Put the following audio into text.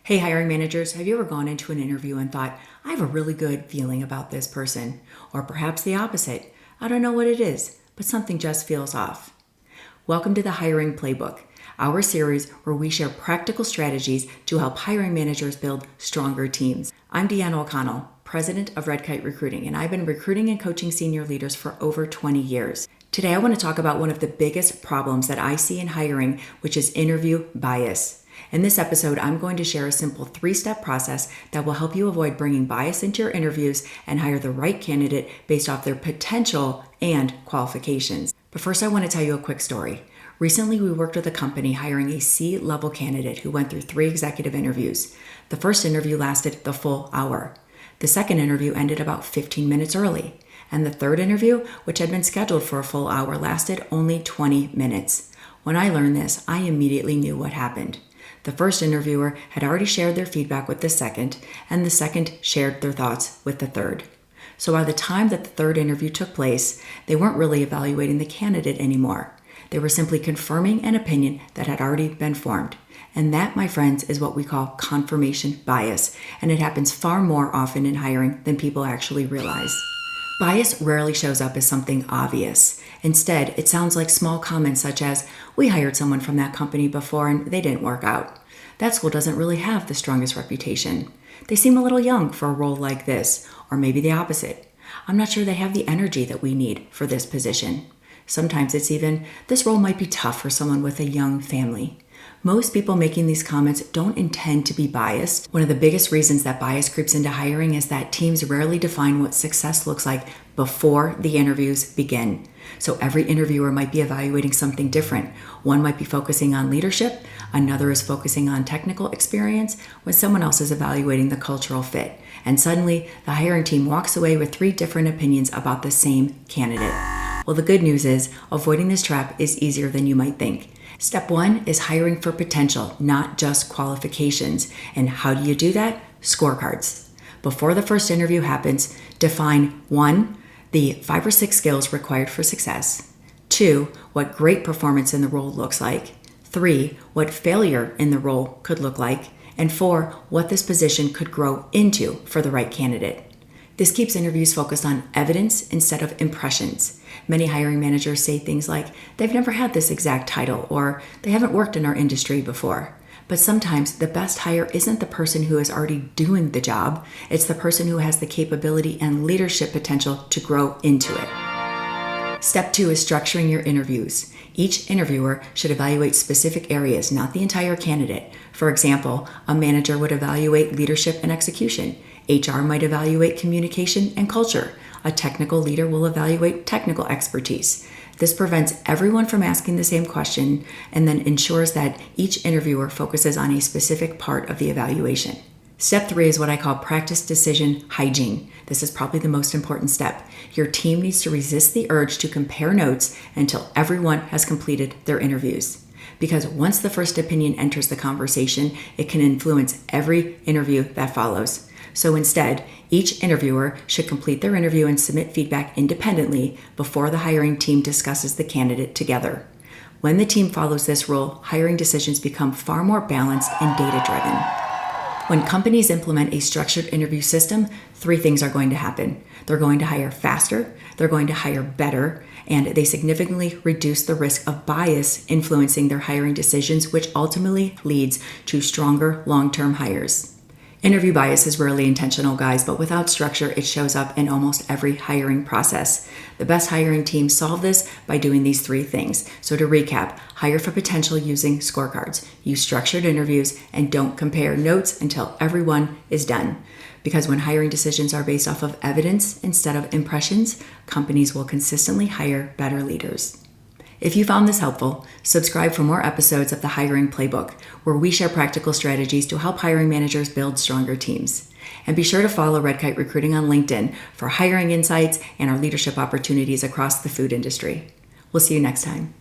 Hey, hiring managers, have you ever gone into an interview and thought, I have a really good feeling about this person? Or perhaps the opposite. I don't know what it is, but something just feels off. Welcome to the Hiring Playbook, our series where we share practical strategies to help hiring managers build stronger teams. I'm Deanna O'Connell, president of Red Kite Recruiting, and I've been recruiting and coaching senior leaders for over 20 years. Today, I want to talk about one of the biggest problems that I see in hiring, which is interview bias. In this episode, I'm going to share a simple 3-step process that will help you avoid bringing bias into your interviews and hire the right candidate based off their potential and qualifications. But first, I want to tell you a quick story. Recently, we worked with a company hiring a C-level candidate who went through 3 executive interviews. The first interview lasted the full hour. The second interview ended about 15 minutes early. And the third interview, which had been scheduled for a full hour, lasted only 20 minutes. When I learned this, I immediately knew what happened. The first interviewer had already shared their feedback with the second, and the second shared their thoughts with the third. So by the time that the third interview took place, they weren't really evaluating the candidate anymore. They were simply confirming an opinion that had already been formed. And that, my friends, is what we call confirmation bias, and it happens far more often in hiring than people actually realize. Bias rarely shows up as something obvious. Instead, it sounds like small comments such as, we hired someone from that company before and they didn't work out. That school doesn't really have the strongest reputation. They seem a little young for a role like this, or maybe the opposite. I'm not sure they have the energy that we need for this position. Sometimes it's even, this role might be tough for someone with a young family. Most people making these comments don't intend to be biased. One of the biggest reasons that bias creeps into hiring is that teams rarely define what success looks like before the interviews begin. So every interviewer might be evaluating something different. One might be focusing on leadership, another is focusing on technical experience, when someone else is evaluating the cultural fit. And suddenly, the hiring team walks away with 3 different opinions about the same candidate. Well, the good news is, avoiding this trap is easier than you might think. Step 1 is hiring for potential, not just qualifications. And how do you do that? Scorecards. Before the first interview happens, define 1, the 5 or 6 skills required for success. 2, what great performance in the role looks like. 3, what failure in the role could look like. And 4, what this position could grow into for the right candidate. This keeps interviews focused on evidence instead of impressions. Many hiring managers say things like, they've never had this exact title, or they haven't worked in our industry before. But sometimes the best hire isn't the person who is already doing the job, it's the person who has the capability and leadership potential to grow into it. Step 2 is structuring your interviews. Each interviewer should evaluate specific areas, not the entire candidate. For example, a manager would evaluate leadership and execution. HR might evaluate communication and culture. A technical leader will evaluate technical expertise. This prevents everyone from asking the same question and then ensures that each interviewer focuses on a specific part of the evaluation. Step 3 is what I call practice decision hygiene. This is probably the most important step. Your team needs to resist the urge to compare notes until everyone has completed their interviews. Because once the first opinion enters the conversation, it can influence every interview that follows. So instead, each interviewer should complete their interview and submit feedback independently before the hiring team discusses the candidate together. When the team follows this rule, hiring decisions become far more balanced and data-driven. When companies implement a structured interview system, 3 things are going to happen. They're going to hire faster, they're going to hire better, and they significantly reduce the risk of bias influencing their hiring decisions, which ultimately leads to stronger long-term hires. Interview bias is rarely intentional, guys, but without structure, it shows up in almost every hiring process. The best hiring teams solve this by doing these 3 things. So to recap, hire for potential using scorecards, use structured interviews, and don't compare notes until everyone is done. Because when hiring decisions are based off of evidence instead of impressions, companies will consistently hire better leaders. If you found this helpful, subscribe for more episodes of the Hiring Playbook, where we share practical strategies to help hiring managers build stronger teams. And be sure to follow Red Kite Recruiting on LinkedIn for hiring insights and our leadership opportunities across the food industry. We'll see you next time.